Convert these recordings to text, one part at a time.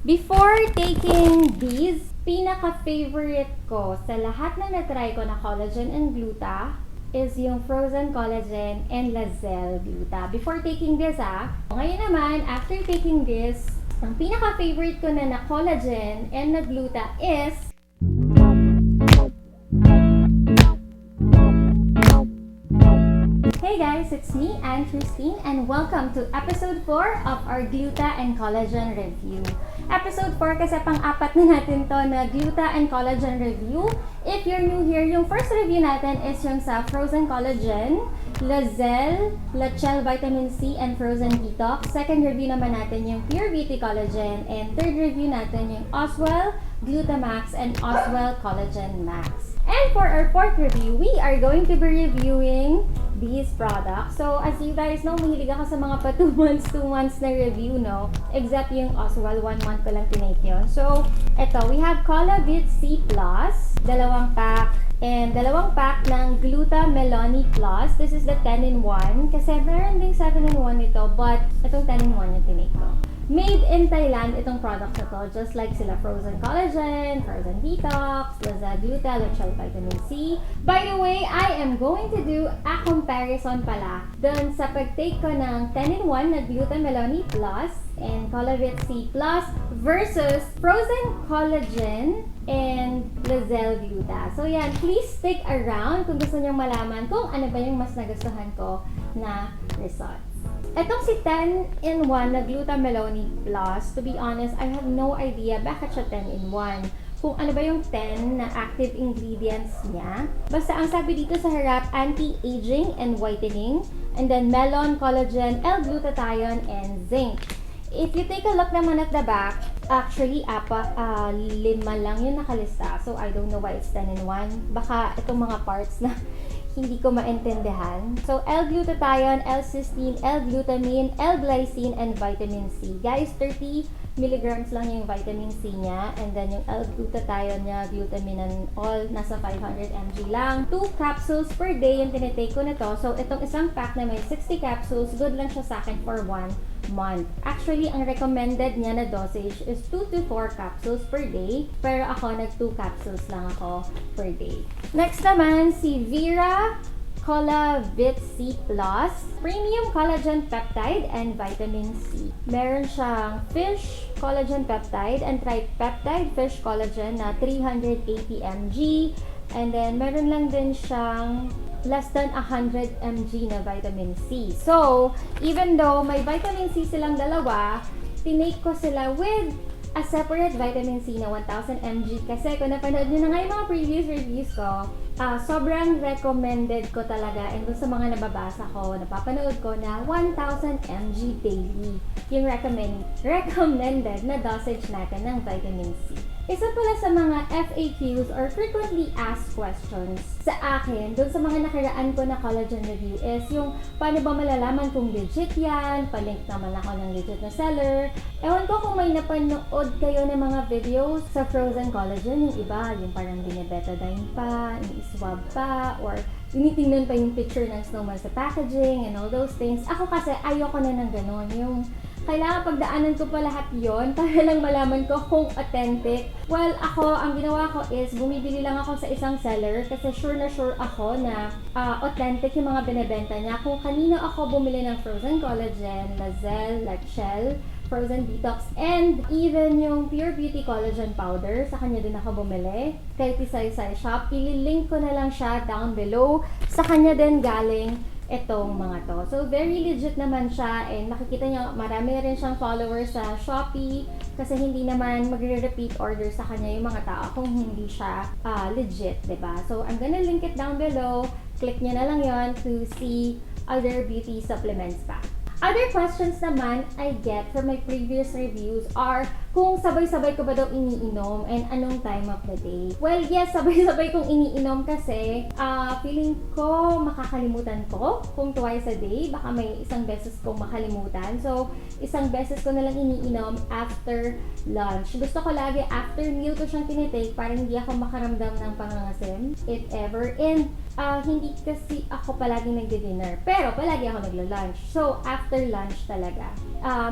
Before taking these, pinaka-favorite ko sa lahat na na-try ko na collagen and gluta is yung frozen collagen and Lazel Gluta. Before taking this ngayon naman, after taking this, ang pinaka-favorite ko na collagen and na gluta is Hey guys, it's me, Tristine, and welcome to episode 4 of our Gluta and Collagen Review. Episode 4 kasi pang-apat na natin to na Gluta and Collagen Review. If you're new here, yung first review natin is yung sa Frozen Collagen, Lazel Vitamin C and Frozen Detox. Second review naman natin yung Pure Beauty Collagen. And third review natin yung Oswell Gluta Max and Oswell Collagen Max. And for our fourth review, we are going to be reviewing these products. So, as you guys know, mahilig ako sa mga pa 2 months na review, no? Except yung Oswell, 1 month ko lang tinake yun. So, eto, we have Colla Vit C Plus, 2 pack, and 2 pack ng Gluta Melony Plus. This is the 10-in-1, kasi meron ding 7-in-1 nito, but itong 10-in-1 yung tinake ko. Made in Thailand itong product na to, just like sila Frozen Collagen, Frozen Detox, Lazel Gluta, Lazel Vitamin C. By the way, I am going to do a comparison pala dun sa pag-take ko ng 10-in-1 na Gluta Melony Plus and Colla Vit C Plus versus Frozen Collagen and Lazel Gluta. So yan, please stick around kung gusto nyong malaman kung ano ba yung mas nagustuhan ko na results. Etong si 10-in-1 na Gluta Melony Plus, to be honest, I have no idea bakit siya 10-in-1. Kung ano ba yung 10 na active ingredients niya. Basta ang sabi dito sa harap, anti-aging and whitening, and then melon, collagen, L-glutathione, and zinc. If you take a look naman at the back, actually, 5 lang yung nakalista. So, I don't know why it's 10-in-1. Baka itong mga parts na hindi ko maintindihan. So, L-glutathione, L-cysteine, L-glutamine, L-glycine, and vitamin C. Guys, 30 milligrams lang yung vitamin C niya. And then yung L-glutathione niya, glutamine and all, nasa 500 mg lang. 2 capsules per day yung tinitake ko na to. So, itong isang pack na may 60 capsules, good lang siya sa akin for 1 month. Actually, ang recommended niya na dosage is 2 to 4 capsules per day. Pero ako, nag 2 capsules lang ako per day. Next naman, si Vera Colla Vit C Plus, Premium Collagen Peptide and Vitamin C. Meron siyang Fish Collagen Peptide and Tripeptide Fish Collagen na 380 mg. And then, meron lang din siyang less than 100 mg na vitamin C. So, even though may vitamin C silang dalawa, tinake ko sila with a separate vitamin C na 1000 mg kasi kung napanood nyo na nga yung mga previous reviews ko, sobrang recommended ko talaga and dun sa mga nababasa ko, napapanood ko na 1000 mg daily yung recommended na dosage natin ng vitamin C. Isa pala sa mga FAQs or frequently asked questions sa akin dun sa mga nakaraan ko na collagen review is yung paano ba malalaman kung legit yan, palink naman ako ng legit na seller. Ewan ko kung may napanood kayo ng mga videos sa frozen collagen, yung iba, yung parang binibetadine pa, ini-swab pa, or tinitingnan pa yung picture ng snowman sa packaging and all those things. Ako kasi ayoko na ng ganun, yung kailangan pagdaanan ko pa lahat yon para lang malaman ko kung authentic. Well, ako, ang ginawa ko is bumibili lang ako sa isang seller kasi sure na sure ako na authentic yung mga binibenta niya. Kung kanino ako bumili ng frozen collagen, Lazel, Lazel, Frozen Detox, and even yung Pure Beauty Collagen Powder, sa kanya din ako bumili. Kay Tisay Shop, ililink ko na lang siya down below. Sa kanya din galing itong mga to. So, very legit naman siya and makikita nyo, marami rin siyang followers sa Shopee kasi hindi naman magre-repeat order sa kanya yung mga tao kung hindi siya legit, diba? So, I'm gonna link it down below. Click nyo na lang yon to see other beauty supplements pa. Other questions naman I get from my previous reviews are kung sabay-sabay ko ba daw iniinom and anong time of the day. Well, yes, sabay-sabay kong iniinom kasi feeling ko makakalimutan ko kung twice a day. Baka may isang beses kong makalimutan. So, isang beses ko na lang iniinom after lunch. Gusto ko lagi after meal ko siyang tinitake para hindi ako makaramdam ng pangangasim, if ever. And hindi kasi ako palagi nagdi-dinner. Pero palagi ako nagla-lunch. So, after lunch talaga.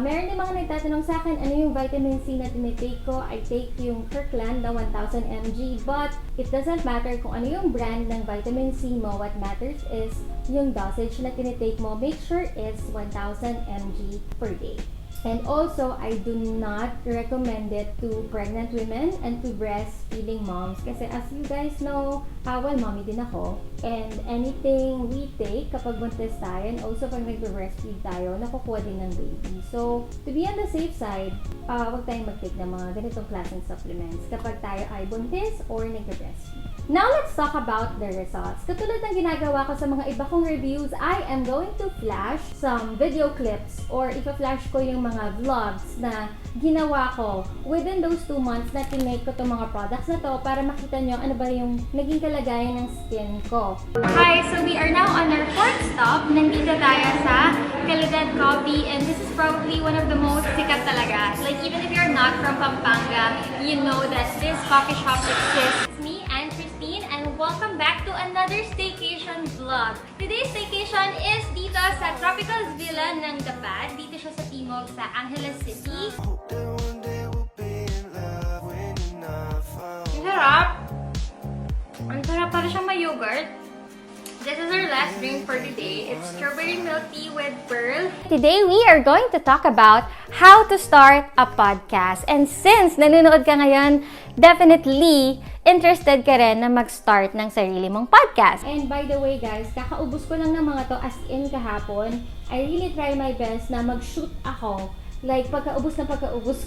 Meron din mga nagtatanong sa akin, ano yung vitamin C C na tinitake ko, I take yung Kirkland na 1000 mg, but it doesn't matter kung ano yung brand ng vitamin C mo. What matters is yung dosage na tinitake mo. Make sure it's 1000 mg per day. And also, I do not recommend it to pregnant women and to breastfeeding moms. Kasi as you guys know, well, mommy din ako. And anything we take kapag buntis tayo, and also pag nag-breastfeed tayo, nakukuha din ng baby. So, to be on the safe side, huwag tayong mag-take ng mga ganitong klaseng supplements kapag tayo ay buntis or nag-breastfeed. Now, let's talk about the results. Katulad ng ginagawa ko sa mga iba kong reviews, I am going to flash some video clips or ipa-flash ko yung mga vlogs na ginawa ko within those 2 months na tinake ko itong mga products na to para makita nyo ano ba yung naging kalagayan ng skin ko. Hi! So, we are now on our 4th stop. Nandito tayo sa Calidad Coffee, and this is probably one of the most sikat talaga. Like, even if you're not from Pampanga, you know that this coffee shop exists. It's me and Tristine, and welcome back to another staycation vlog. Today's staycation is dito sa Tropical Villa ng Dapad. Dito siya sa Timog, sa Angeles City. Ang sarap! Ang sarap, para siyang may yogurt. This is our last drink for today. It's strawberry milk tea with pearl. Today, we are going to talk about how to start a podcast. And since nanonood ka ngayon, definitely interested ka rin na mag-start ng sarili mong podcast. And by the way guys, kakaubos ko lang ng mga to as in kahapon. I really try my best na mag-shoot ako. Like, pagkaubos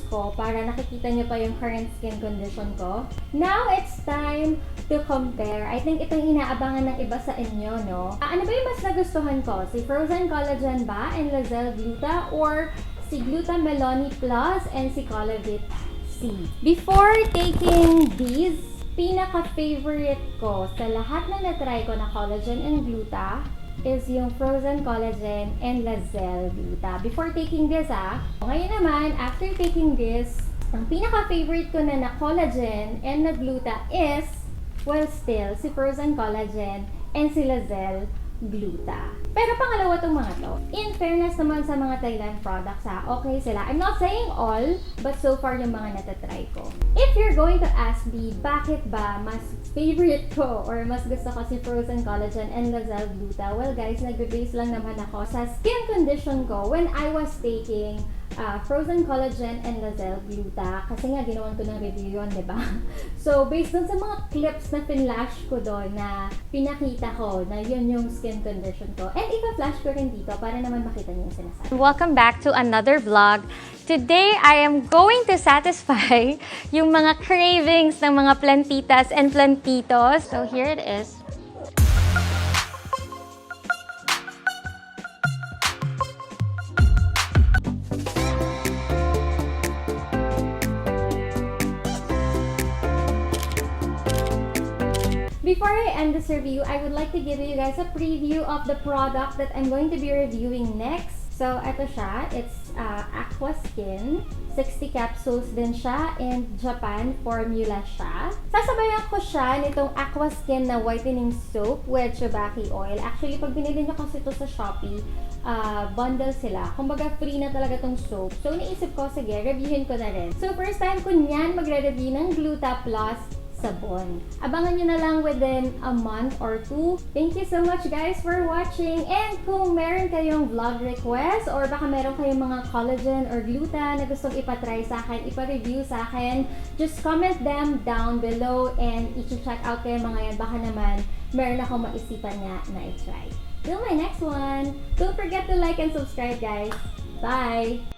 ko para nakikita nyo pa yung current skin condition ko. Now, it's time to compare. I think ito yung inaabangan ng iba sa inyo, no? Ano ba yung mas nagustuhan ko? Si Frozen Collagen ba and Lazel Gluta, or si Gluta Melony Plus and si Colla Vit C? Before taking these, pinaka-favorite ko sa lahat na na-try ko na collagen and gluta is yung Frozen Collagen and Lazel Gluta. Before taking this, ngayon naman, after taking this, ang pinaka-favorite ko na collagen and na gluta is, well, still, si Frozen Collagen and si Lazel Gluta. Pero pangalawa tong mga to. In fairness naman sa mga Thailand products, okay sila. I'm not saying all, but so far yung mga natatry ko. If you're going to ask me, bakit ba mas favorite ko or mas gusto ko si Frozen Collagen and Lazel Gluta? Well guys, nag-base lang naman ako sa skin condition ko when I was taking Frozen Collagen and Lazel Gluta. Kasi nga, ginawan ko ng review yun, diba? So, based dun sa mga clips na pinlash ko doon na pinakita ko na yun yung skin condition ko. And ipa-flash ko rin dito para naman makita niyo yung sinasabi. Welcome back to another vlog. Today, I am going to satisfy yung mga cravings ng mga plantitas and plantitos. So, here it is. Before I end this review, I would like to give you guys a preview of the product that I'm going to be reviewing next. So, ito siya. It's Aqua Skin. 60 capsules din siya, and Japan formula siya. Sasabayan ko siya nitong Aqua Skin na whitening soap with Shibaki oil. Actually, pag binili nyo kasi ito sa Shopee, bundle sila. Kumbaga, free na talaga tong soap. So, naisip ko, sige, reviewin ko na rin. So, first time ko niyan magre-review ng Gluta Plus sabon. Abangan nyo na lang within a month or 2. Thank you so much guys for watching. And kung meron kayong vlog request or baka meron kayong mga collagen or gluta na gustong ipatry sa akin, ipa-review sa akin, just comment them down below and i-check out kayo mga yan. Baka naman meron akong maisipan niya na i-try. Till my next one! Don't forget to like and subscribe guys! Bye!